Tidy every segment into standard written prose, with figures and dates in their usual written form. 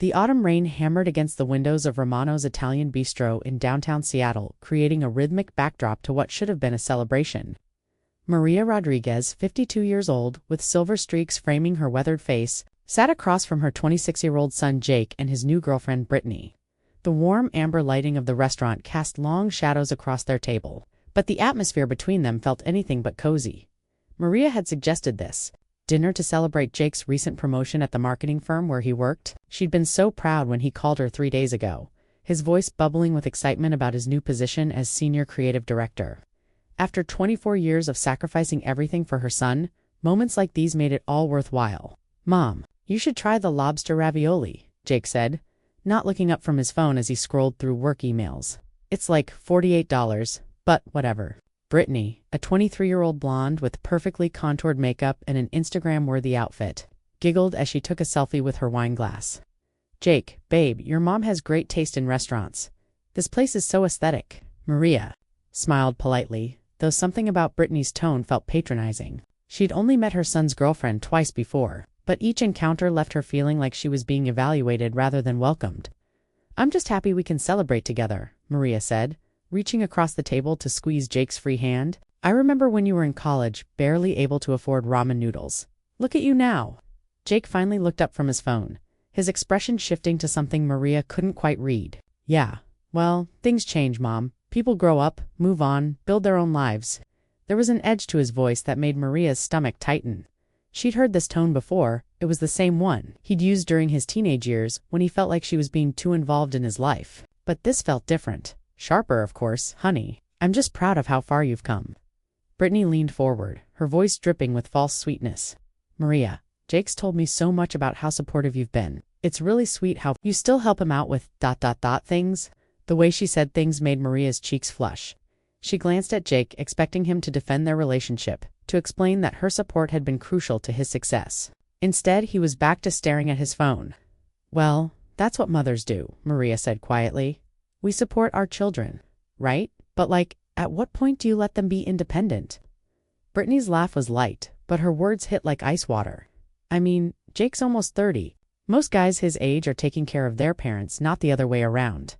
The autumn rain hammered against the windows of Romano's Italian Bistro in downtown Seattle, creating a rhythmic backdrop to what should have been a celebration. Maria Rodriguez, 52 years old, with silver streaks framing her weathered face, sat across from her 26-year-old son Jake and his new girlfriend Brittany. The warm amber lighting of the restaurant cast long shadows across their table, but the atmosphere between them felt anything but cozy. Maria had suggested this dinner to celebrate Jake's recent promotion at the marketing firm where he worked. She'd been so proud when he called her 3 days ago, his voice bubbling with excitement about his new position as senior creative director. After 24 years of sacrificing everything for her son, moments like these made it all worthwhile. "Mom, you should try the lobster ravioli," Jake said, not looking up from his phone as he scrolled through work emails. "It's like $48, but whatever." Brittany, a 23-year-old blonde with perfectly contoured makeup and an Instagram-worthy outfit, giggled as she took a selfie with her wine glass. "Jake, babe, your mom has great taste in restaurants. This place is so aesthetic." Maria smiled politely, though something about Brittany's tone felt patronizing. She'd only met her son's girlfriend twice before, but each encounter left her feeling like she was being evaluated rather than welcomed. "I'm just happy we can celebrate together," Maria said, reaching across the table to squeeze Jake's free hand. "I remember when you were in college, barely able to afford ramen noodles. Look at you now." Jake finally looked up from his phone, his expression shifting to something Maria couldn't quite read. "Yeah, well, things change, Mom. People grow up, move on, build their own lives." There was an edge to his voice that made Maria's stomach tighten. She'd heard this tone before. It was the same one he'd used during his teenage years when he felt like she was being too involved in his life. But this felt different. Sharper, of course. "Honey, I'm just proud of how far you've come." Brittany leaned forward, her voice dripping with false sweetness. "Maria, Jake's told me so much about how supportive you've been. It's really sweet how you still help him out with ... things." The way she said things made Maria's cheeks flush. She glanced at Jake, expecting him to defend their relationship, to explain that her support had been crucial to his success. Instead, he was back to staring at his phone. "Well, that's what mothers do," Maria said quietly. "We support our children, right? But at what point do you let them be independent?" Brittany's laugh was light, but her words hit like ice water. "I mean, Jake's almost 30. Most guys his age are taking care of their parents, not the other way around."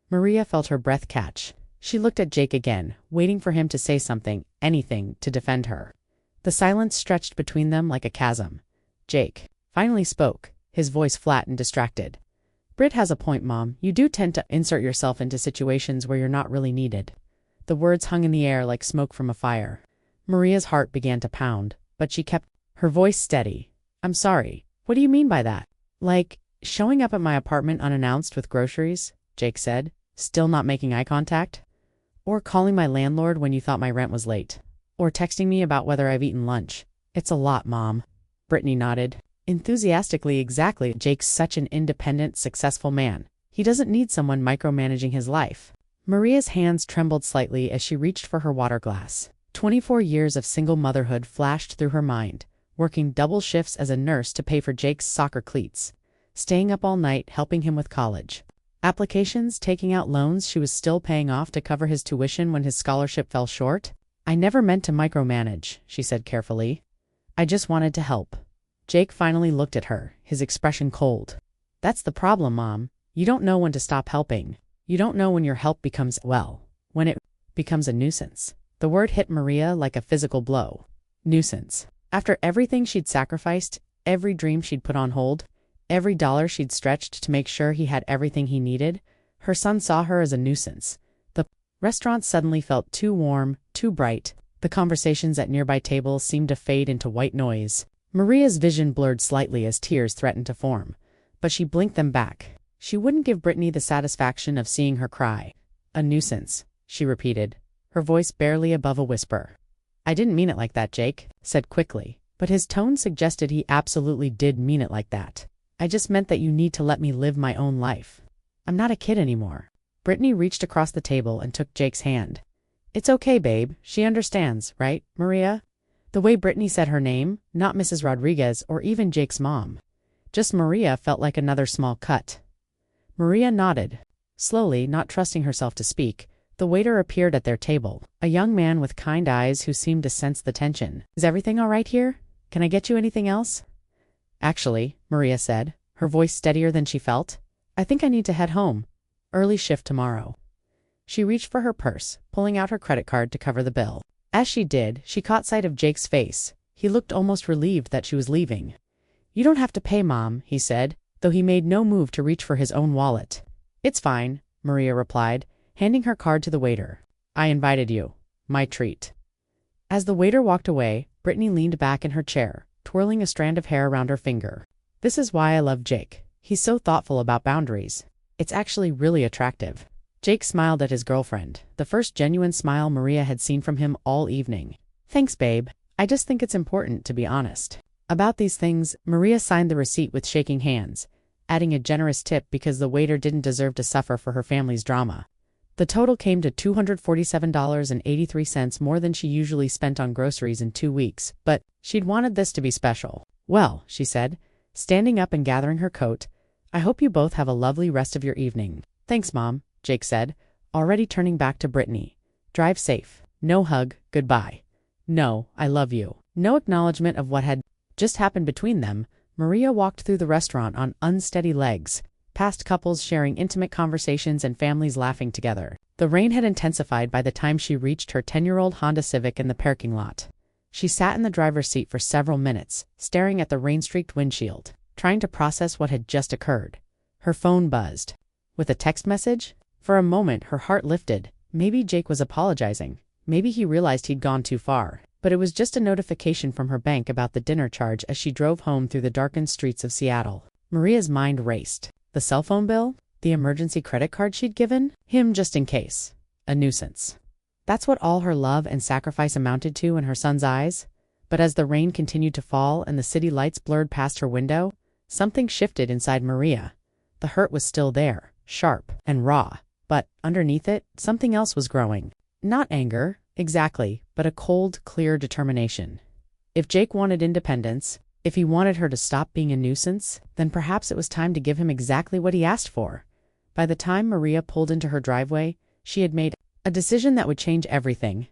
Maria felt her breath catch. She looked at Jake again, waiting for him to say something, anything, to defend her. The silence stretched between them like a chasm. Jake finally spoke, his voice flat and distracted. "Britt has a point, Mom. You do tend to insert yourself into situations where you're not really needed." The words hung in the air like smoke from a fire. Maria's heart began to pound, but she kept her voice steady. "I'm sorry. What do you mean by that?" "Like, showing up at my apartment unannounced with groceries," Jake said, still not making eye contact. "Or calling my landlord when you thought my rent was late. Or texting me about whether I've eaten lunch. It's a lot, Mom." Brittany nodded enthusiastically. "Exactly. Jake's such an independent, successful man. He doesn't need someone micromanaging his life." Maria's hands trembled slightly as she reached for her water glass. 24 years of single motherhood flashed through her mind, working double shifts as a nurse to pay for Jake's soccer cleats, staying up all night helping him with college applications, taking out loans she was still paying off to cover his tuition when his scholarship fell short. "I never meant to micromanage," she said carefully. "I just wanted to help." Jake finally looked at her, his expression cold. "That's the problem, Mom. You don't know when to stop helping. You don't know when your help becomes, when it becomes a nuisance." The word hit Maria like a physical blow. Nuisance. After everything she'd sacrificed, every dream she'd put on hold, every dollar she'd stretched to make sure he had everything he needed, her son saw her as a nuisance. The restaurant suddenly felt too warm, too bright. The conversations at nearby tables seemed to fade into white noise. Maria's vision blurred slightly as tears threatened to form, but she blinked them back. She wouldn't give Brittany the satisfaction of seeing her cry. "A nuisance," she repeated, her voice barely above a whisper. "I didn't mean it like that," Jake said quickly, but his tone suggested he absolutely did mean it like that. "I just meant that you need to let me live my own life. I'm not a kid anymore." Brittany reached across the table and took Jake's hand. "It's okay, babe. She understands, right, Maria?" The way Brittany said her name, not Mrs. Rodriguez or even Jake's mom. Just Maria, felt like another small cut. Maria nodded. Slowly, not trusting herself to speak, the waiter appeared at their table, a young man with kind eyes who seemed to sense the tension. "Is everything all right here? Can I get you anything else?" "Actually," Maria said, her voice steadier than she felt. I think I need to head home. Early shift tomorrow. She reached for her purse, pulling out her credit card to cover the bill. As she did, she caught sight of Jake's face. He looked almost relieved that she was leaving. You don't have to pay, Mom, he said, though he made no move to reach for his own wallet. It's fine, Maria replied, handing her card to the waiter. I invited you. My treat. As the waiter walked away, Brittany leaned back in her chair, twirling a strand of hair around her finger. This is why I love Jake. He's so thoughtful about boundaries. It's actually really attractive. Jake smiled at his girlfriend, the first genuine smile Maria had seen from him all evening. Thanks, babe. I just think it's important to be honest about these things. Maria signed the receipt with shaking hands, adding a generous tip because the waiter didn't deserve to suffer for her family's drama. The total came to $247.83 more than she usually spent on groceries in 2 weeks, but she'd wanted this to be special. Well, she said, standing up and gathering her coat, I hope you both have a lovely rest of your evening. Thanks, Mom, Jake said, already turning back to Brittany. Drive safe. No hug, goodbye. No, I love you. No acknowledgement of what had just happened between them. Maria walked through the restaurant on unsteady legs, past couples sharing intimate conversations and families laughing together. The rain had intensified by the time she reached her 10-year-old Honda Civic in the parking lot. She sat in the driver's seat for several minutes, staring at the rain-streaked windshield, trying to process what had just occurred. Her phone buzzed. With a text message? For a moment, her heart lifted. Maybe Jake was apologizing. Maybe he realized he'd gone too far. But it was just a notification from her bank about the dinner charge as she drove home through the darkened streets of Seattle. Maria's mind raced. The cell phone bill? The emergency credit card she'd given him just in case. A nuisance. That's what all her love and sacrifice amounted to in her son's eyes. But as the rain continued to fall and the city lights blurred past her window, something shifted inside Maria. The hurt was still there, sharp and raw. But underneath it, something else was growing. Not anger, exactly, but a cold, clear determination. If Jake wanted independence, if he wanted her to stop being a nuisance, then perhaps it was time to give him exactly what he asked for. By the time Maria pulled into her driveway, she had made a decision that would change everything.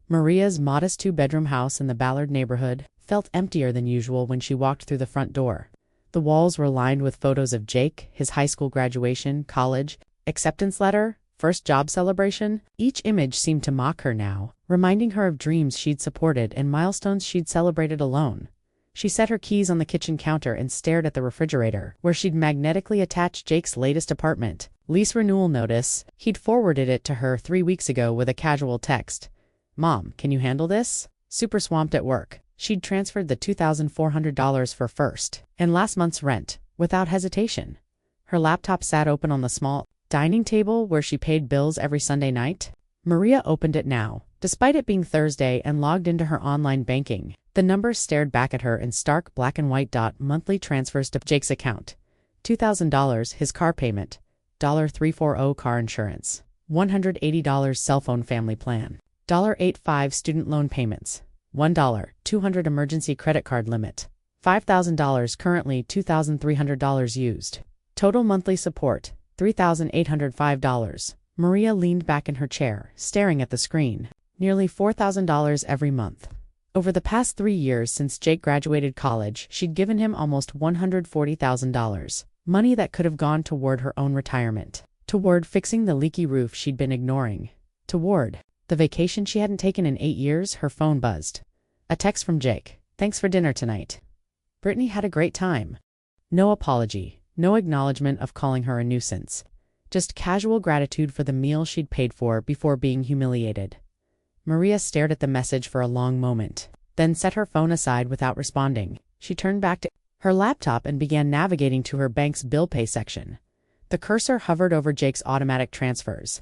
Maria's modest 2-bedroom house in the Ballard neighborhood felt emptier than usual when she walked through the front door. The walls were lined with photos of Jake, his high school graduation, college, acceptance letter, first job celebration. Each image seemed to mock her now, reminding her of dreams she'd supported and milestones she'd celebrated alone. She set her keys on the kitchen counter and stared at the refrigerator, where she'd magnetically attached Jake's latest apartment lease renewal notice. He'd forwarded it to her 3 weeks ago with a casual text. Mom, can you handle this? Super swamped at work. She'd transferred the $2,400 for first and last month's rent, without hesitation. Her laptop sat open on the small dining table where she paid bills every Sunday night. Maria opened it now, despite it being Thursday, and logged into her online banking. The numbers stared back at her in stark black and white. Monthly transfers to Jake's account. $2,000 his car payment. $340 car insurance. $180 cell phone family plan. $85 student loan payments. $200 emergency credit card limit. $5,000 currently $2,300 used. Total monthly support, $3,805. Maria leaned back in her chair, staring at the screen. Nearly $4,000 every month. Over the past 3 years since Jake graduated college, she'd given him almost $140,000. Money that could have gone toward her own retirement. Toward fixing the leaky roof she'd been ignoring. Toward the vacation she hadn't taken in 8 years. Her phone buzzed. A text from Jake. Thanks for dinner tonight. Brittany had a great time. No apology. No acknowledgement of calling her a nuisance. Just casual gratitude for the meal she'd paid for before being humiliated. Maria stared at the message for a long moment, then set her phone aside without responding. She turned back to her laptop and began navigating to her bank's bill pay section. The cursor hovered over Jake's automatic transfers.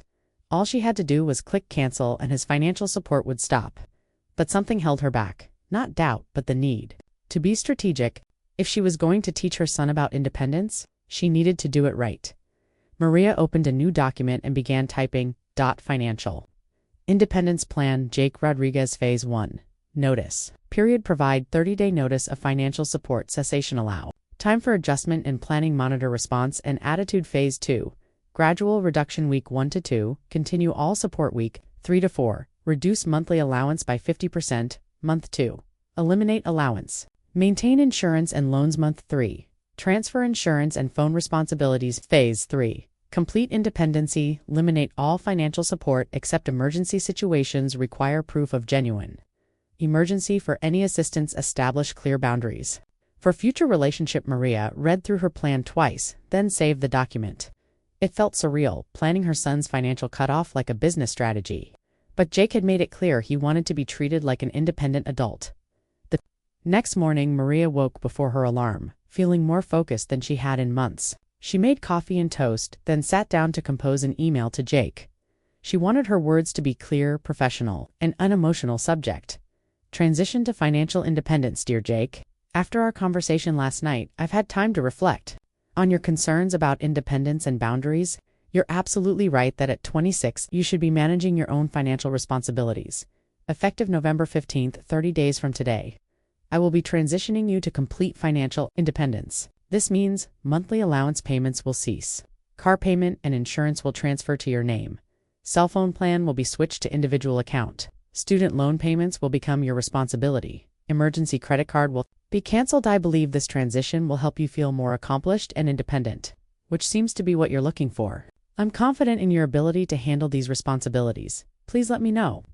All she had to do was click cancel and his financial support would stop. But something held her back. Not doubt, but the need to be strategic. If she was going to teach her son about independence, she needed to do it right. Maria opened a new document and began typing. Financial. Independence Plan Jake Rodriguez Phase 1. Notice. Period. Provide 30-day notice of financial support cessation. Allow time for adjustment and planning. Monitor response and attitude. Phase 2. Gradual reduction. Week 1 to 2. Continue all support. Week 3 to 4. Reduce monthly allowance by 50%. Month 2. Eliminate allowance. Maintain insurance and loans. Month 3. Transfer insurance and phone responsibilities. Phase 3. Complete independency. Eliminate all financial support except emergency situations require proof of genuine emergency. For any assistance, establish clear boundaries. For future relationship, Maria read through her plan twice, then saved the document. It felt surreal, planning her son's financial cutoff like a business strategy. But Jake had made it clear he wanted to be treated like an independent adult. The next morning, Maria woke before her alarm, feeling more focused than she had in months. She made coffee and toast, then sat down to compose an email to Jake. She wanted her words to be clear, professional, and unemotional. Subject: Transition to financial independence. Dear Jake, after our conversation last night, I've had time to reflect on your concerns about independence and boundaries. You're absolutely right that at 26, you should be managing your own financial responsibilities. Effective November 15th, 30 days from today, I will be transitioning you to complete financial independence. This means monthly allowance payments will cease. Car payment and insurance will transfer to your name. Cell phone plan will be switched to individual account. Student loan payments will become your responsibility. Emergency credit card will be canceled. I believe this transition will help you feel more accomplished and independent, which seems to be what you're looking for. I'm confident in your ability to handle these responsibilities. Please let me know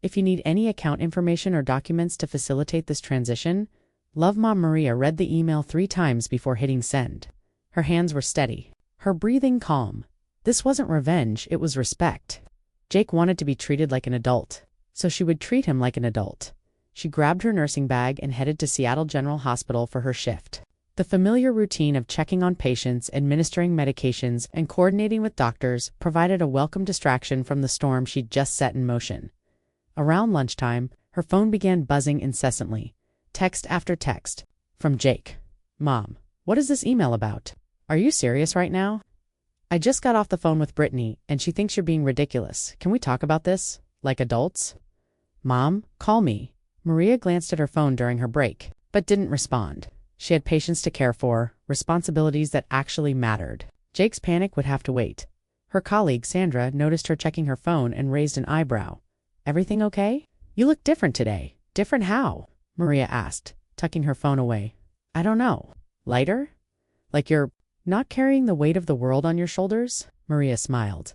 if you need any account information or documents to facilitate this transition. Love, Mom. Maria read the email 3 times before hitting send. Her hands were steady, her breathing calm. This wasn't revenge, it was respect. Jake wanted to be treated like an adult, so she would treat him like an adult. She grabbed her nursing bag and headed to Seattle General Hospital for her shift. The familiar routine of checking on patients, administering medications, and coordinating with doctors provided a welcome distraction from the storm she'd just set in motion. Around lunchtime, her phone began buzzing incessantly. Text after text. From Jake. Mom, what is this email about? Are you serious right now? I just got off the phone with Brittany, and she thinks you're being ridiculous. Can we talk about this? Like adults? Mom, call me. Maria glanced at her phone during her break, but didn't respond. She had patients to care for, responsibilities that actually mattered. Jake's panic would have to wait. Her colleague, Sandra, noticed her checking her phone and raised an eyebrow. Everything okay? You look different today. Different how? Maria asked, tucking her phone away. I don't know. Lighter? Like you're not carrying the weight of the world on your shoulders? Maria smiled.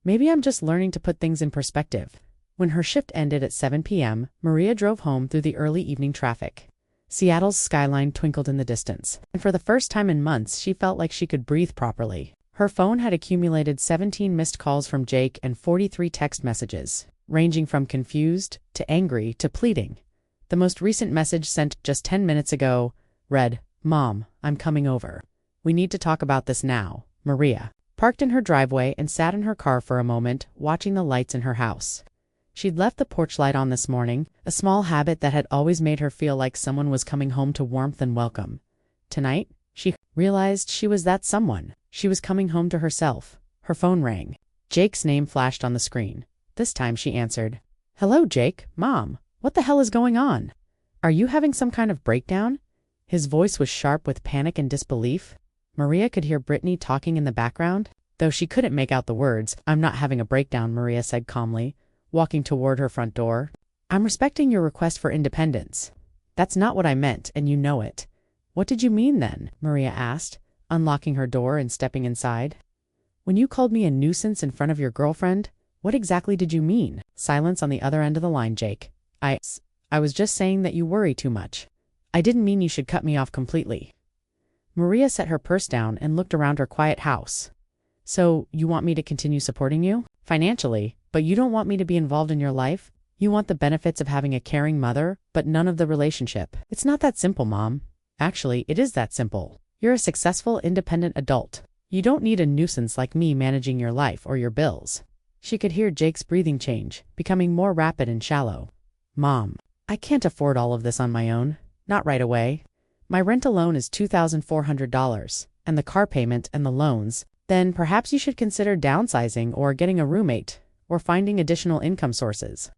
Maybe I'm just learning to put things in perspective. When her shift ended at 7 p.m., Maria drove home through the early evening traffic. Seattle's skyline twinkled in the distance, and for the first time in months, she felt like she could breathe properly. Her phone had accumulated 17 missed calls from Jake and 43 text messages, ranging from confused to angry to pleading. The most recent message, sent just 10 minutes ago, read, Mom, I'm coming over. We need to talk about this now. Maria parked in her driveway and sat in her car for a moment, watching the lights in her house. She'd left the porch light on this morning, a small habit that had always made her feel like someone was coming home to warmth and welcome. Tonight, she realized she was that someone. She was coming home to herself. Her phone rang. Jake's name flashed on the screen. This time she answered. Hello, Jake. Mom, what the hell is going on? Are you having some kind of breakdown? His voice was sharp with panic and disbelief. Maria could hear Brittany talking in the background, though she couldn't make out the words. I'm not having a breakdown, Maria said calmly, walking toward her front door. I'm respecting your request for independence. That's not what I meant, and you know it. What did you mean then? Maria asked, unlocking her door and stepping inside. When you called me a nuisance in front of your girlfriend, what exactly did you mean? Silence on the other end of the line, Jake. I was just saying that you worry too much. I didn't mean you should cut me off completely. Maria set her purse down and looked around her quiet house. So, you want me to continue supporting you? Financially, but you don't want me to be involved in your life? You want the benefits of having a caring mother, but none of the relationship. It's not that simple, Mom. Actually, it is that simple. You're a successful, independent adult. You don't need a nuisance like me managing your life or your bills. She could hear Jake's breathing change, becoming more rapid and shallow. Mom, I can't afford all of this on my own. Not right away. My rent alone is $2,400, and the car payment and the loans. Then perhaps you should consider downsizing or getting a roommate, or finding additional income sources.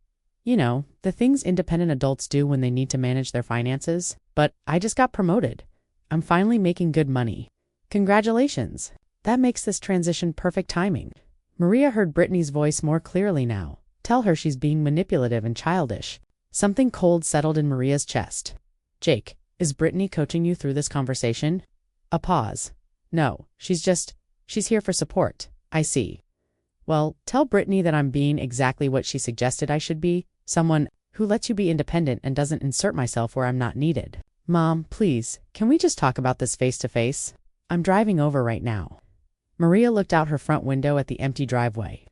You know, the things independent adults do when they need to manage their finances. But I just got promoted. I'm finally making good money. Congratulations. That makes this transition perfect timing. Maria heard Brittany's voice more clearly now. Tell her she's being manipulative and childish. Something cold settled in Maria's chest. Jake, is Brittany coaching you through this conversation? A pause. No, she's here for support. I see. Well, tell Brittany that I'm being exactly what she suggested I should be, someone who lets you be independent and doesn't insert myself where I'm not needed. Mom, please, can we just talk about this face to face? I'm driving over right now. Maria looked out her front window at the empty driveway.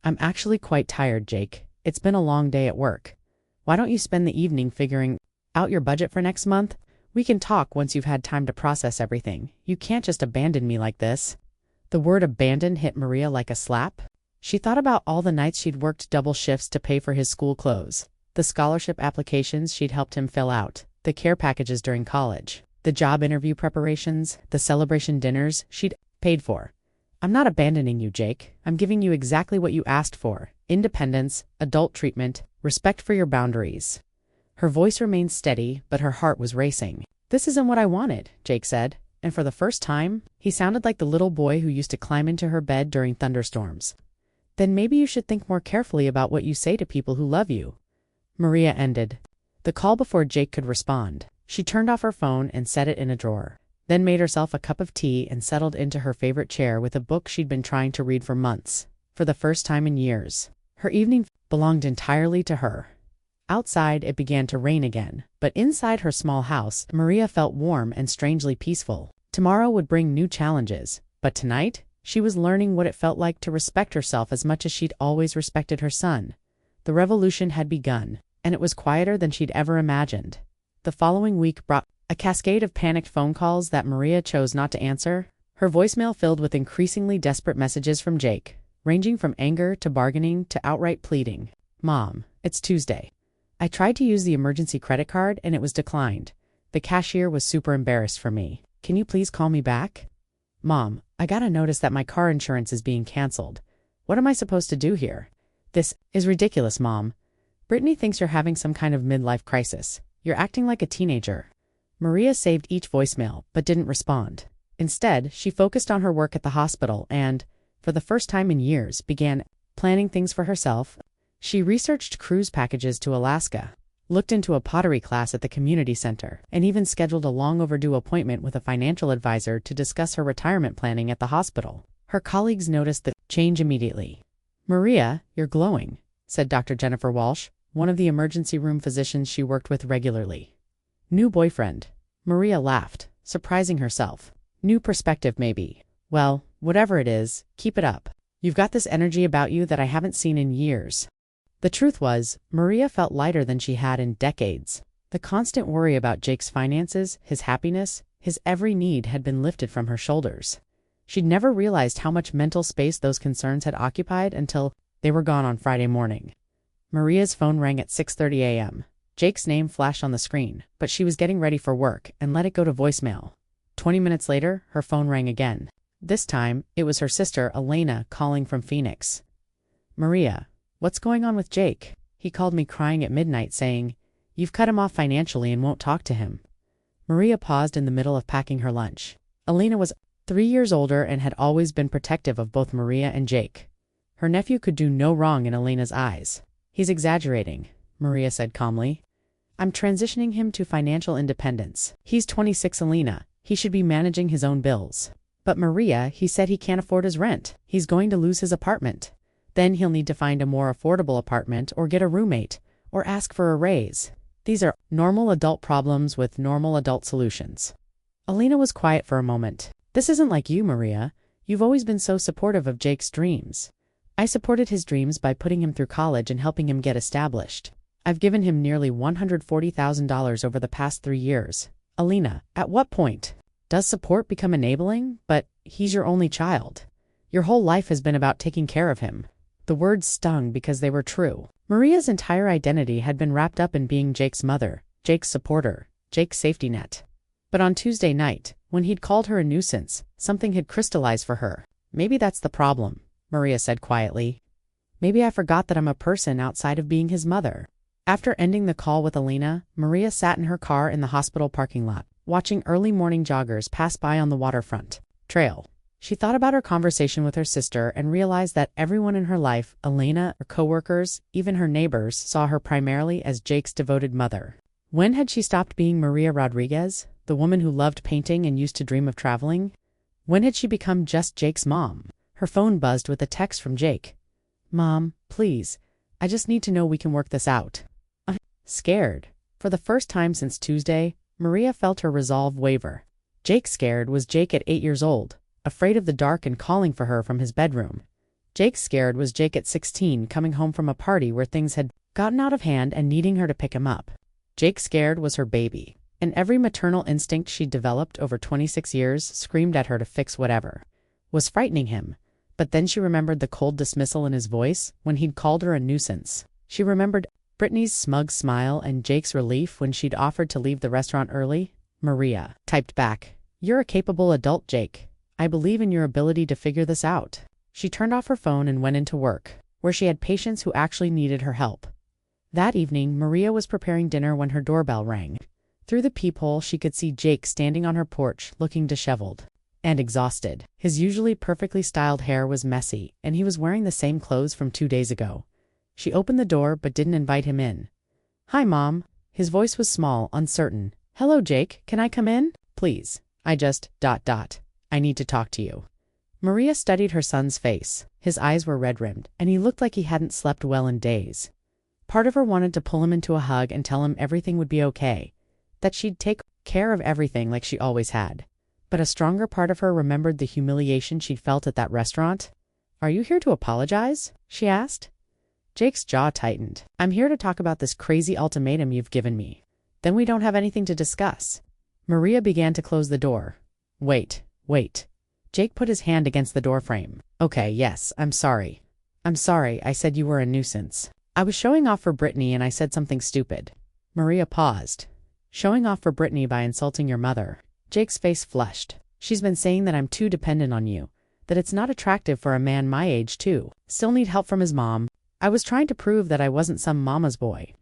I'm actually quite tired, Jake. It's been a long day at work. Why don't you spend the evening figuring out your budget for next month? We can talk once you've had time to process everything. You can't just abandon me like this. The word abandon hit Maria like a slap. She thought about all the nights she'd worked double shifts to pay for his school clothes, the scholarship applications she'd helped him fill out, the care packages during college, the job interview preparations, the celebration dinners she'd paid for. I'm not abandoning you, Jake. I'm giving you exactly what you asked for: independence, adult treatment, respect for your boundaries. Her voice remained steady, but her heart was racing. This isn't what I wanted, Jake said, and for the first time, he sounded like the little boy who used to climb into her bed during thunderstorms. Then maybe you should think more carefully about what you say to people who love you. Maria ended the call before Jake could respond. She turned off her phone and set it in a drawer, then made herself a cup of tea and settled into her favorite chair with a book she'd been trying to read for months, for the first time in years. Her evening belonged entirely to her. Outside, it began to rain again, but inside her small house, Maria felt warm and strangely peaceful. Tomorrow would bring new challenges, but tonight, she was learning what it felt like to respect herself as much as she'd always respected her son. The revolution had begun, and it was quieter than she'd ever imagined. The following week brought a cascade of panicked phone calls that Maria chose not to answer, her voicemail filled with increasingly desperate messages from Jake, ranging from anger to bargaining to outright pleading. Mom, it's Tuesday. I tried to use the emergency credit card and it was declined. The cashier was super embarrassed for me. Can you please call me back? Mom, I got a notice that my car insurance is being canceled. What am I supposed to do here? This is ridiculous, Mom. Brittany thinks you're having some kind of midlife crisis. You're acting like a teenager. Maria saved each voicemail, but didn't respond. Instead, she focused on her work at the hospital and, for the first time in years, began planning things for herself. She researched cruise packages to Alaska, looked into a pottery class at the community center, and even scheduled a long overdue appointment with a financial advisor to discuss her retirement planning at the hospital. Her colleagues noticed the change immediately. Maria, you're glowing, said Dr. Jennifer Walsh, one of the emergency room physicians she worked with regularly. New boyfriend. Maria laughed, surprising herself. New perspective, maybe. Well, whatever it is, keep it up. You've got this energy about you that I haven't seen in years. The truth was, Maria felt lighter than she had in decades. The constant worry about Jake's finances, his happiness, his every need had been lifted from her shoulders. She'd never realized how much mental space those concerns had occupied until they were gone on Friday morning. Maria's phone rang at 6:30 a.m. Jake's name flashed on the screen, but she was getting ready for work and let it go to voicemail. 20 minutes later, her phone rang again. This time, it was her sister, Elena, calling from Phoenix. Maria, what's going on with Jake? He called me crying at midnight saying, you've cut him off financially and won't talk to him. Maria paused in the middle of packing her lunch. Elena was 3 years older and had always been protective of both Maria and Jake. Her nephew could do no wrong in Elena's eyes. He's exaggerating, Maria said calmly. I'm transitioning him to financial independence. He's 26, Elena. He should be managing his own bills. But Maria, he said he can't afford his rent. He's going to lose his apartment. Then he'll need to find a more affordable apartment or get a roommate or ask for a raise. These are normal adult problems with normal adult solutions. Elena was quiet for a moment. This isn't like you, Maria. You've always been so supportive of Jake's dreams. I supported his dreams by putting him through college and helping him get established. I've given him nearly $140,000 over the past 3 years. Elena, at what point does support become enabling? But he's your only child. Your whole life has been about taking care of him. The words stung because they were true. Maria's entire identity had been wrapped up in being Jake's mother, Jake's supporter, Jake's safety net. But on Tuesday night, when he'd called her a nuisance, something had crystallized for her. Maybe that's the problem, Maria said quietly. Maybe I forgot that I'm a person outside of being his mother. After ending the call with Elena, Maria sat in her car in the hospital parking lot, watching early morning joggers pass by on the waterfront trail. She thought about her conversation with her sister and realized that everyone in her life, Elena, her coworkers, even her neighbors, saw her primarily as Jake's devoted mother. When had she stopped being Maria Rodriguez? the woman who loved painting and used to dream of traveling? When had she become just Jake's mom? Her phone buzzed with a text from Jake. "Mom, please. I just need to know we can work this out." Scared. For the first time since Tuesday, Maria felt her resolve waver. Jake scared was Jake at 8 years old, afraid of the dark and calling for her from his bedroom. Jake scared was Jake at 16, coming home from a party where things had gotten out of hand and needing her to pick him up. Jake scared was her baby, and every maternal instinct she'd developed over 26 years screamed at her to fix whatever. Was frightening him, but then she remembered the cold dismissal in his voice when he'd called her a nuisance. She remembered Brittany's smug smile and Jake's relief when she'd offered to leave the restaurant early. Maria typed back, "You're a capable adult, Jake. I believe in your ability to figure this out." She turned off her phone and went into work, where she had patients who actually needed her help. That evening, Maria was preparing dinner when her doorbell rang. Through the peephole, she could see Jake standing on her porch, looking disheveled and exhausted. His usually perfectly styled hair was messy, and he was wearing the same clothes from 2 days ago. She opened the door but didn't invite him in. "Hi, Mom." His voice was small, uncertain. "Hello, Jake. Can I come in? Please. I need to talk to you." Maria studied her son's face. His eyes were red-rimmed, and he looked like he hadn't slept well in days. Part of her wanted to pull him into a hug and tell him everything would be okay, that she'd take care of everything like she always had. But a stronger part of her remembered the humiliation she'd felt at that restaurant. "Are you here to apologize?" she asked. Jake's jaw tightened. "I'm here to talk about this crazy ultimatum you've given me. Then we don't have anything to discuss." Maria began to close the door. Wait. Jake put his hand against the doorframe. "Okay, yes, I'm sorry. I said you were a nuisance. I was showing off for Brittany and I said something stupid." Maria paused. "Showing off for Brittany by insulting your mother." Jake's face flushed. "She's been saying that I'm too dependent on you, that it's not attractive for a man my age to still need help from his mom. I was trying to prove that I wasn't some mama's boy."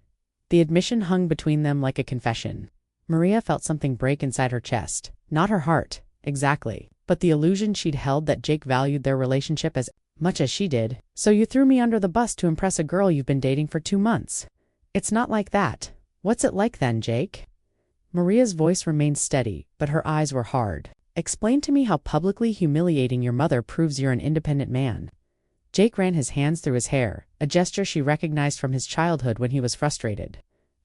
The admission hung between them like a confession. Maria felt something break inside her chest. Not her heart, exactly, but the illusion she'd held that Jake valued their relationship as much as she did. "So you threw me under the bus to impress a girl you've been dating for 2 months. It's not like that. What's it like then, Jake?" Maria's voice remained steady, but her eyes were hard. "Explain to me how publicly humiliating your mother proves you're an independent man." Jake ran his hands through his hair, a gesture she recognized from his childhood when he was frustrated.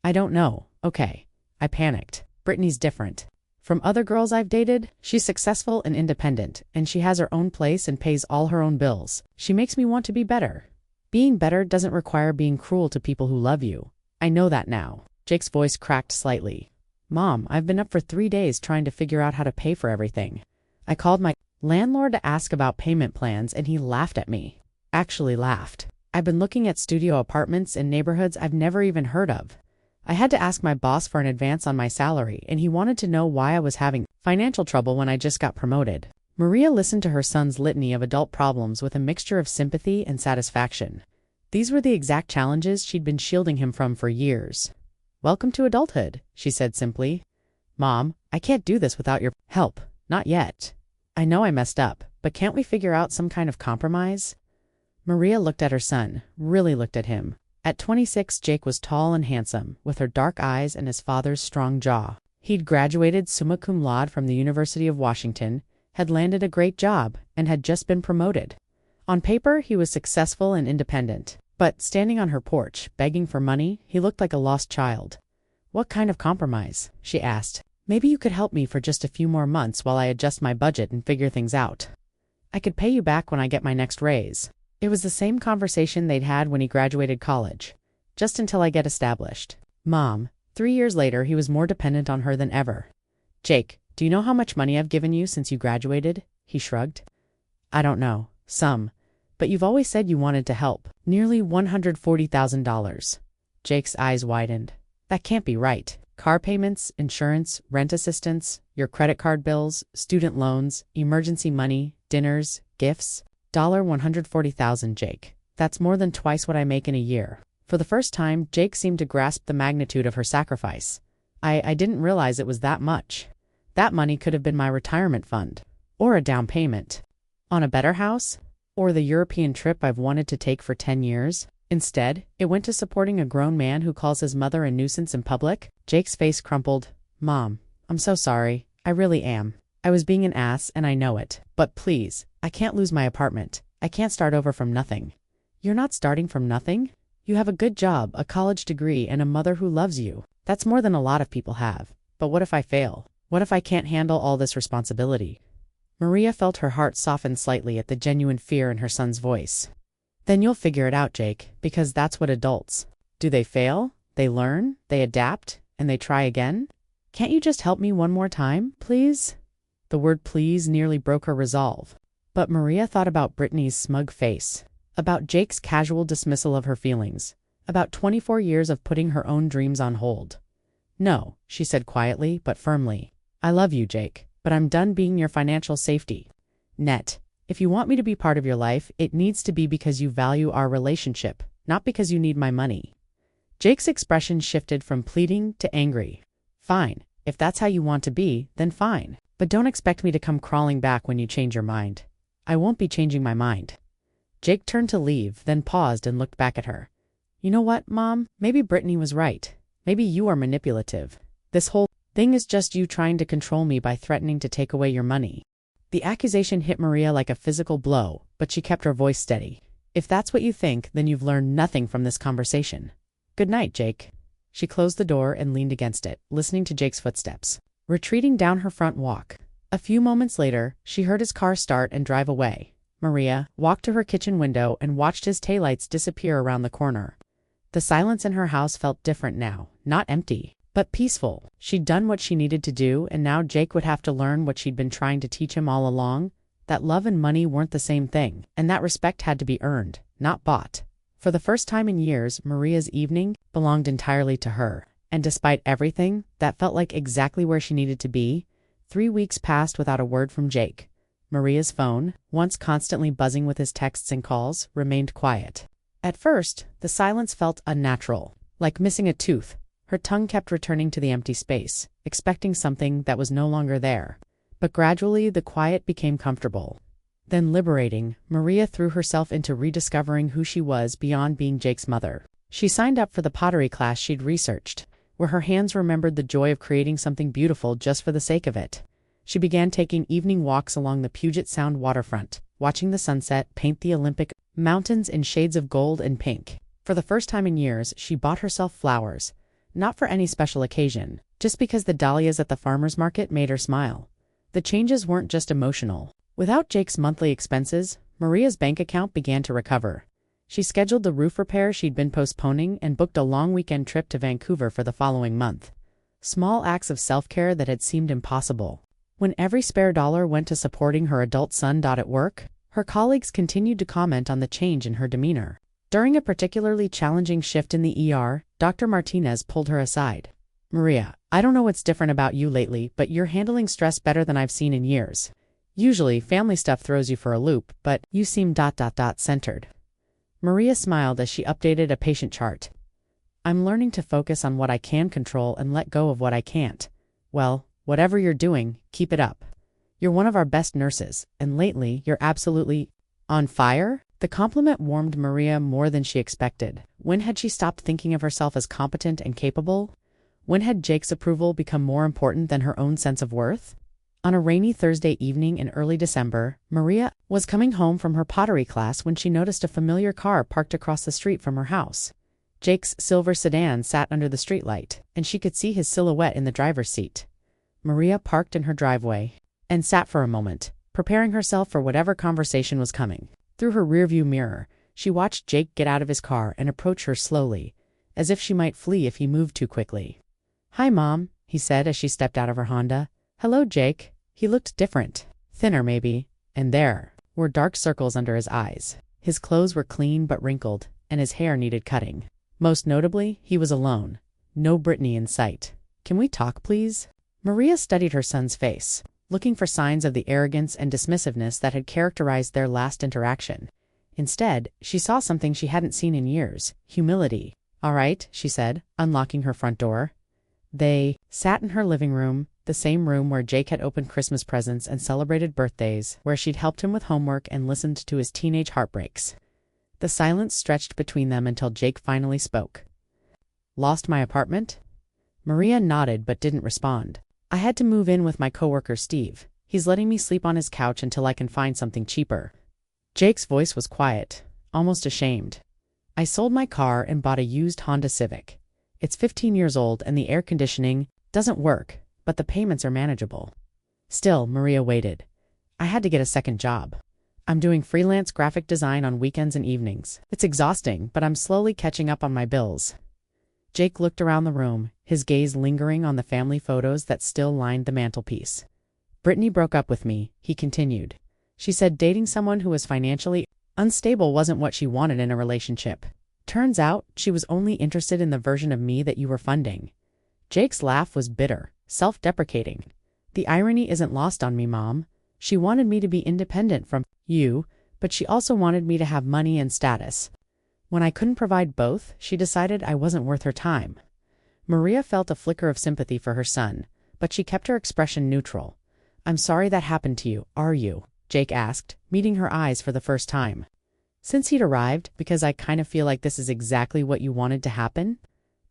"I don't know. Okay. I panicked. Brittany's different. From other girls I've dated, she's successful and independent, and she has her own place and pays all her own bills. She makes me want to be better. Being better doesn't require being cruel to people who love you. I know that now." Jake's voice cracked slightly. "Mom, I've been up for 3 days trying to figure out how to pay for everything. I called my landlord to ask about payment plans and he laughed at me. Actually laughed. I've been looking at studio apartments in neighborhoods I've never even heard of. I had to ask my boss for an advance on my salary and he wanted to know why I was having financial trouble when I just got promoted." Maria listened to her son's litany of adult problems with a mixture of sympathy and satisfaction. These were the exact challenges she'd been shielding him from for years. "Welcome to adulthood," she said simply. "Mom, I can't do this without your help. Not yet. I know I messed up, but can't we figure out some kind of compromise?" Maria looked at her son, really looked at him. At 26, Jake was tall and handsome, with her dark eyes and his father's strong jaw. He'd graduated summa cum laude from the University of Washington, had landed a great job, and had just been promoted. On paper, he was successful and independent. But standing on her porch, begging for money, he looked like a lost child. "What kind of compromise?" she asked. "Maybe you could help me for just a few more months while I adjust my budget and figure things out. I could pay you back when I get my next raise." It was the same conversation they'd had when he graduated college. "Just until I get established." "Mom." 3 years later, he was more dependent on her than ever. "Jake, do you know how much money I've given you since you graduated?" He shrugged. "I don't know. Some. But you've always said you wanted to help. Nearly $140,000. Jake's eyes widened. "That can't be right. Car payments, insurance, rent assistance, your credit card bills, student loans, emergency money, dinners, gifts. $140,000, Jake. That's more than twice what I make in a year." For the first time, Jake seemed to grasp the magnitude of her sacrifice. I didn't realize it was that much. That money could have been my retirement fund. Or a down payment. On a better house? Or the European trip I've wanted to take for 10 years? Instead, it went to supporting a grown man who calls his mother a nuisance in public." Jake's face crumpled. "Mom, I'm so sorry. I really am. I was being an ass and I know it. But please, I can't lose my apartment. I can't start over from nothing. You're not starting from nothing? You have a good job, a college degree, and a mother who loves you. That's more than a lot of people have. But what if I fail? What if I can't handle all this responsibility? Maria felt her heart soften slightly at the genuine fear in her son's voice. Then you'll figure it out, Jake, because that's what adults do. They fail, they learn, they adapt, and they try again. Can't you just help me one more time, please? The word please nearly broke her resolve. But Maria thought about Brittany's smug face, about Jake's casual dismissal of her feelings, about 24 years of putting her own dreams on hold. No, she said quietly but firmly. I love you, Jake, but I'm done being your financial safety net. If you want me to be part of your life, it needs to be because you value our relationship, not because you need my money. Jake's expression shifted from pleading to angry. Fine, if that's how you want to be, then fine. But don't expect me to come crawling back when you change your mind. I won't be changing my mind. Jake turned to leave, then paused and looked back at her. You know what, Mom? Maybe Brittany was right. Maybe you are manipulative. This whole thing is just you trying to control me by threatening to take away your money. The accusation hit Maria like a physical blow, but she kept her voice steady. If that's what you think, then you've learned nothing from this conversation. Good night, Jake. She closed the door and leaned against it, listening to Jake's footsteps, retreating down her front walk. A few moments later, she heard his car start and drive away. Maria walked to her kitchen window and watched his taillights disappear around the corner. The silence in her house felt different now, not empty, but peaceful. She'd done what she needed to do, and now Jake would have to learn what she'd been trying to teach him all along, that love and money weren't the same thing, and that respect had to be earned, not bought. For the first time in years, Maria's evening belonged entirely to her, and despite everything, that felt like exactly where she needed to be. 3 weeks passed without a word from Jake. Maria's phone, once constantly buzzing with his texts and calls, remained quiet. At first, the silence felt unnatural, like missing a tooth. Her tongue kept returning to the empty space, expecting something that was no longer there. But gradually, the quiet became comfortable. Then liberating, Maria threw herself into rediscovering who she was beyond being Jake's mother. She signed up for the pottery class she'd researched, where her hands remembered the joy of creating something beautiful just for the sake of it. She began taking evening walks along the Puget Sound waterfront, watching the sunset paint the Olympic mountains in shades of gold and pink. For the first time in years, she bought herself flowers, not for any special occasion, just because the dahlias at the farmer's market made her smile. The changes weren't just emotional. Without Jake's monthly expenses, Maria's bank account began to recover. She scheduled the roof repair she'd been postponing and booked a long weekend trip to Vancouver for the following month. Small acts of self-care that had seemed impossible. When every spare dollar went to supporting her adult son. At work, her colleagues continued to comment on the change in her demeanor. During a particularly challenging shift in the ER, Dr. Martinez pulled her aside. Maria, I don't know what's different about you lately, but you're handling stress better than I've seen in years. Usually, family stuff throws you for a loop, but you seem ... centered. Maria smiled as she updated a patient chart. I'm learning to focus on what I can control and let go of what I can't. Well, whatever you're doing, keep it up. You're one of our best nurses, and lately, you're absolutely on fire? The compliment warmed Maria more than she expected. When had she stopped thinking of herself as competent and capable? When had Jake's approval become more important than her own sense of worth? On a rainy Thursday evening in early December, Maria was coming home from her pottery class when she noticed a familiar car parked across the street from her house. Jake's silver sedan sat under the streetlight, and she could see his silhouette in the driver's seat. Maria parked in her driveway and sat for a moment, preparing herself for whatever conversation was coming. Through her rearview mirror, she watched Jake get out of his car and approach her slowly, as if she might flee if he moved too quickly. Hi, Mom, he said as she stepped out of her Honda. Hello, Jake. He looked different. Thinner, maybe. And there were dark circles under his eyes. His clothes were clean but wrinkled, and his hair needed cutting. Most notably, he was alone. No Brittany in sight. Can we talk, please? Maria studied her son's face, looking for signs of the arrogance and dismissiveness that had characterized their last interaction. Instead, she saw something she hadn't seen in years: humility. All right, she said, unlocking her front door. They sat in her living room, the same room where Jake had opened Christmas presents and celebrated birthdays, where she'd helped him with homework and listened to his teenage heartbreaks. The silence stretched between them until Jake finally spoke. Lost my apartment? Maria nodded but didn't respond. I had to move in with my coworker Steve. He's letting me sleep on his couch until I can find something cheaper. Jake's voice was quiet, almost ashamed. I sold my car and bought a used Honda Civic. It's 15 years old and the air conditioning doesn't work, but the payments are manageable. Still, Maria waited. I had to get a second job. I'm doing freelance graphic design on weekends and evenings. It's exhausting, but I'm slowly catching up on my bills. Jake looked around the room, his gaze lingering on the family photos that still lined the mantelpiece. Brittany broke up with me, he continued. She said dating someone who was financially unstable wasn't what she wanted in a relationship. Turns out, she was only interested in the version of me that you were funding. Jake's laugh was bitter, self-deprecating. The irony isn't lost on me, Mom. She wanted me to be independent from you, but she also wanted me to have money and status. When I couldn't provide both, she decided I wasn't worth her time. Maria felt a flicker of sympathy for her son, but she kept her expression neutral. I'm sorry that happened to you, are you? Jake asked, meeting her eyes for the first time. Since he'd arrived, because I kind of feel like this is exactly what you wanted to happen?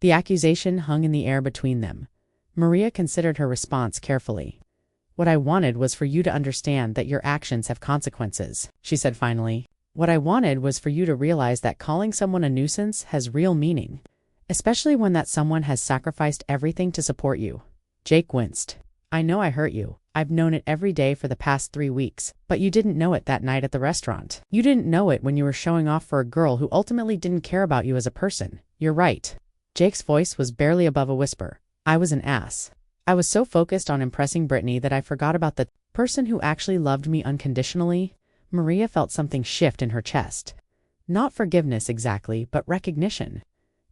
The accusation hung in the air between them. Maria considered her response carefully. What I wanted was for you to understand that your actions have consequences, she said finally. What I wanted was for you to realize that calling someone a nuisance has real meaning, especially when that someone has sacrificed everything to support you. Jake winced. I know I hurt you. I've known it every day for the past 3 weeks, but you didn't know it that night at the restaurant. You didn't know it when you were showing off for a girl who ultimately didn't care about you as a person. You're right. Jake's voice was barely above a whisper. I was an ass. I was so focused on impressing Brittany that I forgot about the person who actually loved me unconditionally. Maria felt something shift in her chest. Not forgiveness exactly, but recognition.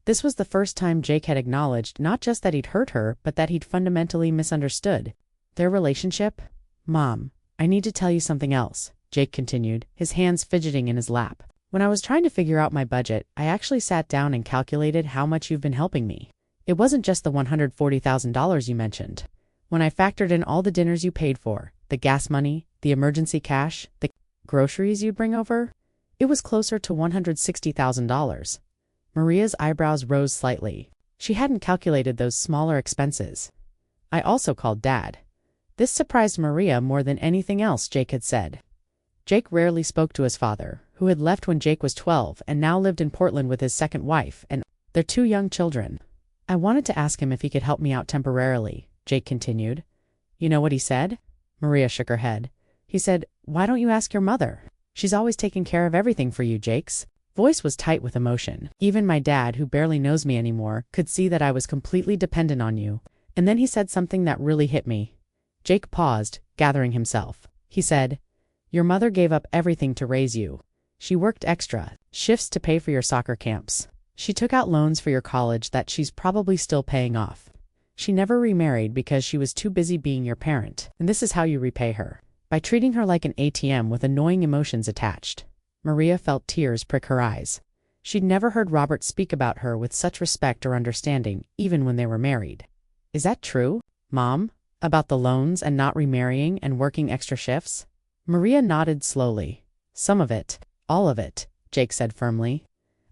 This was the first time Jake had acknowledged not just that he'd hurt her, but that he'd fundamentally misunderstood their relationship. Mom, I need to tell you something else, Jake continued, his hands fidgeting in his lap. When I was trying to figure out my budget, I actually sat down and calculated how much you've been helping me. It wasn't just the $140,000 you mentioned. When I factored in all the dinners you paid for, the gas money, the emergency cash, the groceries you'd bring over, it was closer to $160,000. Maria's eyebrows rose slightly. She hadn't calculated those smaller expenses. I also called Dad. This surprised Maria more than anything else Jake had said. Jake rarely spoke to his father, who had left when Jake was 12 and now lived in Portland with his second wife and their 2 young children. I wanted to ask him if he could help me out temporarily, Jake continued. You know what he said? Maria shook her head. He said, why don't you ask your mother? She's always taken care of everything for you, Jake's voice was tight with emotion. Even my dad, who barely knows me anymore, could see that I was completely dependent on you. And then he said something that really hit me. Jake paused, gathering himself. He said, your mother gave up everything to raise you. She worked extra shifts to pay for your soccer camps. She took out loans for your college that she's probably still paying off. She never remarried because she was too busy being your parent, and this is how you repay her. By treating her like an ATM with annoying emotions attached. Maria felt tears prick her eyes. She'd never heard Robert speak about her with such respect or understanding, even when they were married. Is that true, Mom? About the loans and not remarrying and working extra shifts? Maria nodded slowly. Some of it. All of it, Jake said firmly.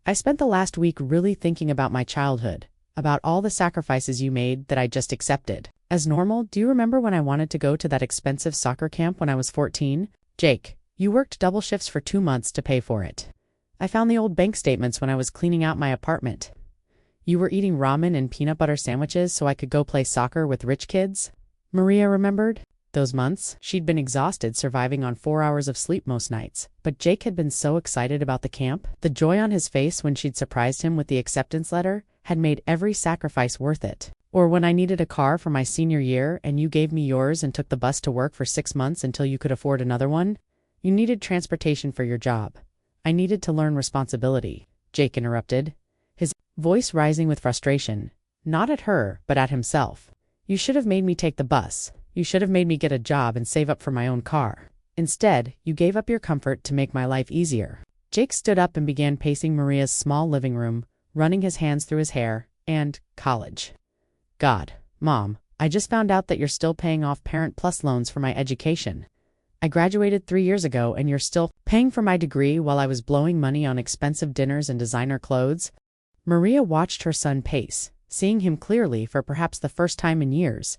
I spent the last week really thinking about my childhood, about all the sacrifices you made that I just accepted. As normal, do you remember when I wanted to go to that expensive soccer camp when I was 14? Jake, you worked double shifts for 2 months to pay for it. I found the old bank statements when I was cleaning out my apartment. You were eating ramen and peanut butter sandwiches so I could go play soccer with rich kids? Maria remembered. Those months, she'd been exhausted surviving on 4 hours of sleep most nights, but Jake had been so excited about the camp. The joy on his face when she'd surprised him with the acceptance letter had made every sacrifice worth it. Or when I needed a car for my senior year and you gave me yours and took the bus to work for 6 months until you could afford another one. You needed transportation for your job. I needed to learn responsibility, Jake interrupted, his voice rising with frustration, not at her, but at himself. You should have made me take the bus. You should have made me get a job and save up for my own car. Instead, you gave up your comfort to make my life easier. Jake stood up and began pacing Maria's small living room, running his hands through his hair, and college. God, Mom, I just found out that you're still paying off Parent Plus loans for my education. I graduated 3 years ago and you're still paying for my degree while I was blowing money on expensive dinners and designer clothes. Maria watched her son pace, seeing him clearly for perhaps the first time in years.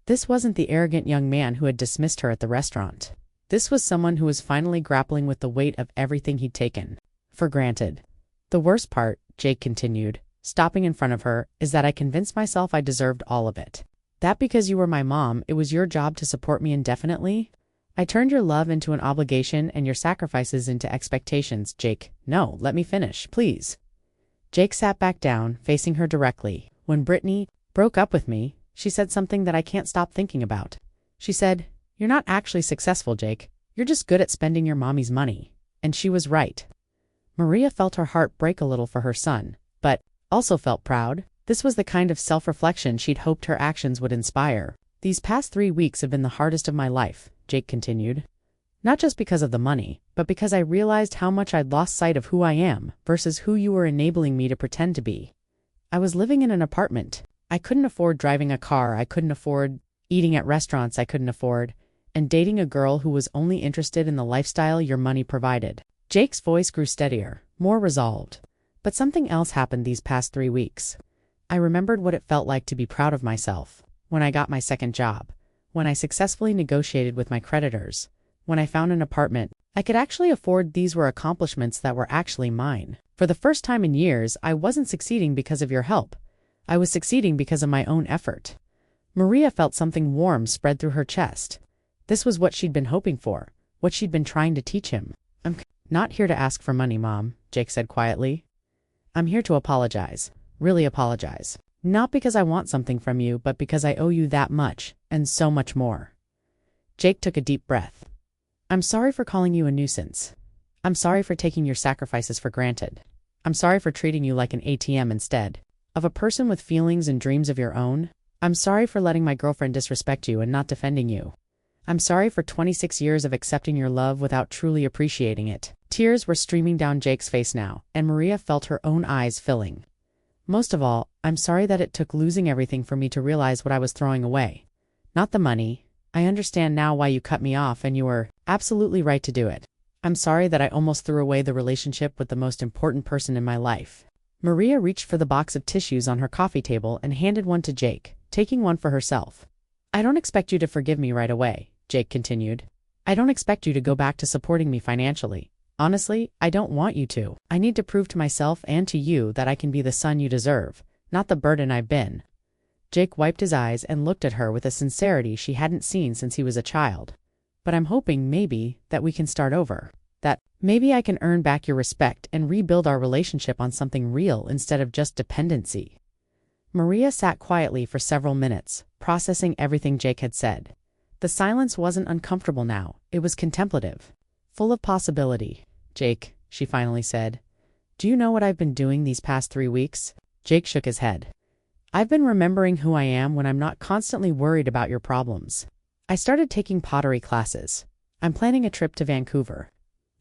This wasn't the arrogant young man who had dismissed her at the restaurant. This was someone who was finally grappling with the weight of everything he'd taken for granted. The worst part, Jake continued, stopping in front of her, is that I convinced myself I deserved all of it. That because you were my mom, it was your job to support me indefinitely? I turned your love into an obligation and your sacrifices into expectations. Jake, no, let me finish, please. Jake sat back down, facing her directly. When Brittany broke up with me, she said something that I can't stop thinking about. She said, "You're not actually successful, Jake. You're just good at spending your mommy's money." And she was right. Maria felt her heart break a little for her son, but also felt proud. This was the kind of self-reflection she'd hoped her actions would inspire. These past 3 weeks have been the hardest of my life, Jake continued. Not just because of the money, but because I realized how much I'd lost sight of who I am versus who you were enabling me to pretend to be. I was living in an apartment. I couldn't afford driving a car, I couldn't afford eating at restaurants I couldn't afford, and dating a girl who was only interested in the lifestyle your money provided. Jake's voice grew steadier, more resolved. But something else happened these past 3 weeks. I remembered what it felt like to be proud of myself, when I got my second job, when I successfully negotiated with my creditors, when I found an apartment I could actually afford. These were accomplishments that were actually mine. For the first time in years, I wasn't succeeding because of your help. I was succeeding because of my own effort. Maria felt something warm spread through her chest. This was what she'd been hoping for, what she'd been trying to teach him. "I'm not here to ask for money, Mom," Jake said quietly. "I'm here to apologize, really apologize. Not because I want something from you, but because I owe you that much, and so much more." Jake took a deep breath. "I'm sorry for calling you a nuisance. I'm sorry for taking your sacrifices for granted. I'm sorry for treating you like an ATM instead of a person with feelings and dreams of your own. I'm sorry for letting my girlfriend disrespect you and not defending you. I'm sorry for 26 years of accepting your love without truly appreciating it." Tears were streaming down Jake's face now, and Maria felt her own eyes filling. "Most of all, I'm sorry that it took losing everything for me to realize what I was throwing away. Not the money. I understand now why you cut me off, and you were absolutely right to do it. I'm sorry that I almost threw away the relationship with the most important person in my life." Maria reached for the box of tissues on her coffee table and handed one to Jake, taking one for herself. "I don't expect you to forgive me right away," Jake continued. "I don't expect you to go back to supporting me financially. Honestly, I don't want you to. I need to prove to myself and to you that I can be the son you deserve, not the burden I've been." Jake wiped his eyes and looked at her with a sincerity she hadn't seen since he was a child. "But I'm hoping maybe that we can start over. That maybe I can earn back your respect and rebuild our relationship on something real instead of just dependency." Maria sat quietly for several minutes, processing everything Jake had said. The silence wasn't uncomfortable now, it was contemplative, full of possibility. "Jake," she finally said, "do you know what I've been doing these past 3 weeks?" Jake shook his head. "I've been remembering who I am when I'm not constantly worried about your problems. I started taking pottery classes. I'm planning a trip to Vancouver.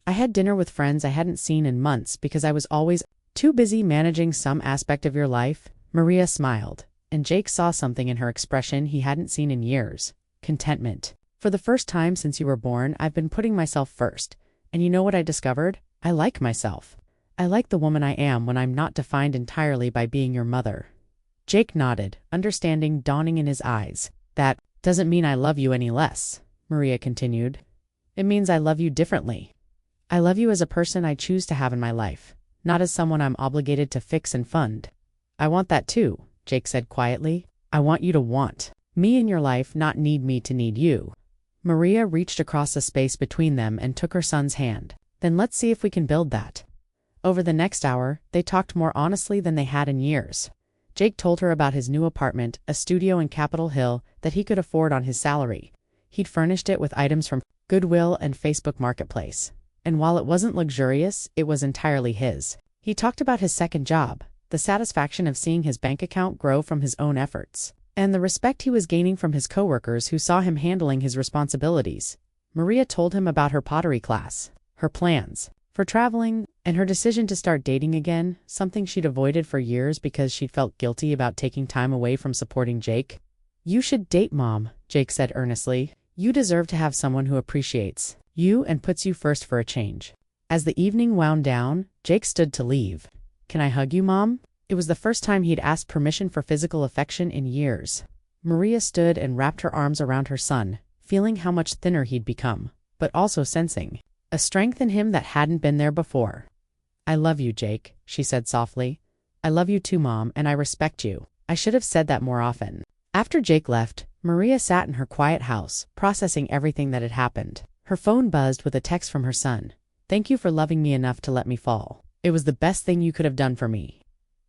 I had dinner with friends I hadn't seen in months because I was always too busy managing some aspect of your life." Maria smiled, and Jake saw something in her expression he hadn't seen in years: contentment. "For the first time since you were born, I've been putting myself first. And you know what I discovered? I like myself. I like the woman I am when I'm not defined entirely by being your mother." Jake nodded, understanding dawning in his eyes. "That doesn't mean I love you any less," Maria continued. "It means I love you differently. I love you as a person I choose to have in my life, not as someone I'm obligated to fix and fund." "I want that too," Jake said quietly. "I want you to want me in your life, not need me to need you." Maria reached across the space between them and took her son's hand. "Then let's see if we can build that." Over the next hour, they talked more honestly than they had in years. Jake told her about his new apartment, a studio in Capitol Hill that he could afford on his salary. He'd furnished it with items from Goodwill and Facebook Marketplace. And while it wasn't luxurious, it was entirely his. He talked about his second job, the satisfaction of seeing his bank account grow from his own efforts, and the respect he was gaining from his coworkers who saw him handling his responsibilities. Maria told him about her pottery class, her plans for traveling, and her decision to start dating again, something she'd avoided for years because she'd felt guilty about taking time away from supporting Jake. "You should date, Mom," Jake said earnestly. "You deserve to have someone who appreciates you and puts you first for a change." As the evening wound down, Jake stood to leave. "Can I hug you, Mom?" It was the first time he'd asked permission for physical affection in years. Maria stood and wrapped her arms around her son, feeling how much thinner he'd become, but also sensing a strength in him that hadn't been there before. "I love you, Jake," she said softly. "I love you too, Mom, and I respect you. I should have said that more often." After Jake left, Maria sat in her quiet house, processing everything that had happened. Her phone buzzed with a text from her son. "Thank you for loving me enough to let me fall. It was the best thing you could have done for me."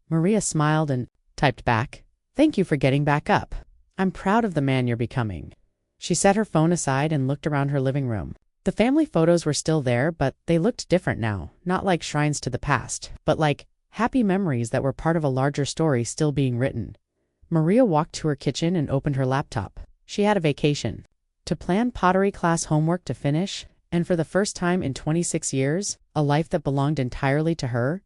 Maria smiled and typed back, "Thank you for getting back up. I'm proud of the man you're becoming." She set her phone aside and looked around her living room. The family photos were still there, but they looked different now, not like shrines to the past, but like happy memories that were part of a larger story still being written. Maria walked to her kitchen and opened her laptop. She had a vacation to plan, pottery class homework to finish, and for the first time in 26 years, a life that belonged entirely to her.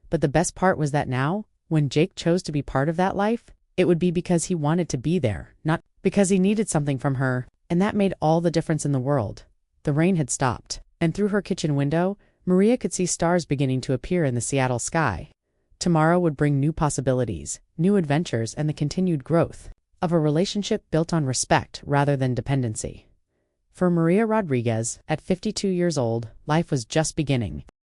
But the best part was that now, when Jake chose to be part of that life, it would be because he wanted to be there, not because he needed something from her, and that made all the difference in the world. The rain had stopped, and through her kitchen window, Maria could see stars beginning to appear in the Seattle sky. Tomorrow would bring new possibilities, new adventures, and the continued growth of a relationship built on respect rather than dependency. For Maria Rodriguez, at 52 years old, life was just beginning,